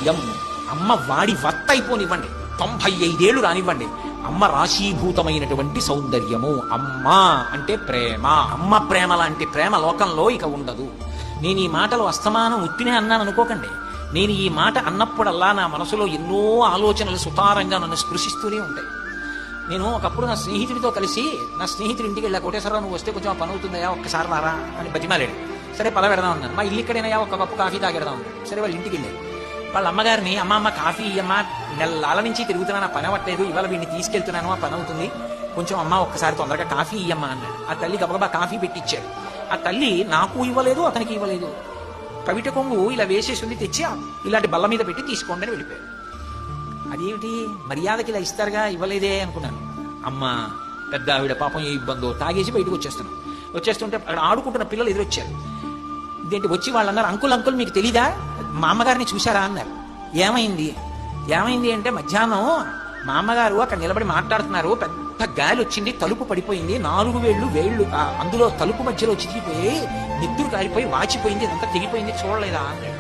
సౌందర్యం. అమ్మ వాడి వత్త అయిపోనివ్వండి, 95 ఏళ్ళు రానివ్వండి, అమ్మ రాశీభూతమైనటువంటి సౌందర్యము. అమ్మ అంటే ప్రేమ. అమ్మ ప్రేమ లాంటి ప్రేమ లోకంలో ఇక ఉండదు. నేను ఈ మాటలు అస్తమానం ఉత్తినే అన్నాను అనుకోకండి. నేను ఈ మాట అన్నప్పుడల్లా నా మనసులో ఎన్నో ఆలోచనలు సుతారంగా నన్ను స్పృశిస్తూనే ఉంటాయి. నేను ఒకప్పుడు నా స్నేహితుడితో కలిసి, నా స్నేహితుడి ఇంటికి వెళ్ళా. కోటేశ్వరరావు నువ్వు వస్తే కొంచెం ఆ పని అవుతుందయా, ఒక్కసారి రారా అని బతిమాలాడు. సరే పద పెడదాం అన్నాను. మా ఇల్లు ఇక్కడేనయా, ఒక కప్పు కాఫీ తాగెడదాం అన్నాడు. సరే వాళ్ళ ఇంటికి వెళ్ళాడు. వాళ్ళ అమ్మగారిని, అమ్మ కాఫీ ఇయ్యమ్మా, నెలల నుంచి తిరుగుతున్నాను, ఆ పని అవ్వట్లేదు, ఇవాళ వీడిని తీసుకెళ్తున్నాను, ఆ పని అవుతుంది, కొంచెం అమ్మ ఒక్కసారి తొందరగా కాఫీ ఇయ్యమ్మా అన్నాడు. ఆ తల్లి గబగబా కాఫీ పెట్టించాడు. ఆ తల్లి నాకు ఇవ్వలేదు, అతనికి ఇవ్వలేదు. పవిట కొంగు ఇలా వేసేసింది, తెచ్చి ఇలాంటి బల్ల మీద పెట్టి తీసుకోండి అని వెళ్ళిపోయాడు. అదేమిటి మర్యాదకి ఇలా ఇస్తారుగా, ఇవ్వలేదే అనుకున్నాను. అమ్మ పెద్ద ఆవిడ పాపం ఏ ఇబ్బందో, తాగేసి బయటకు వచ్చేస్తుంటే అక్కడ ఆడుకుంటున్న పిల్లలు ఎదురొచ్చారు. ఇదేంటి వచ్చి వాళ్ళు అన్నారు, అంకుల్ మీకు తెలీదా, మా అమ్మగారిని చూశారా అన్నారు. ఏమైంది అంటే మధ్యాహ్నం మా అమ్మగారు అక్కడ నిలబడి మాట్లాడుతున్నారు, పెద్ద గాలి వచ్చింది, తలుపు పడిపోయింది, 4 వేళ్ళు అందులో తలుపు మధ్యలో చితికిపోయి నెత్తురు కారిపోయి వాచిపోయింది, ఇదంతా తెగిపోయింది, చూడలేదా అన్నాడు.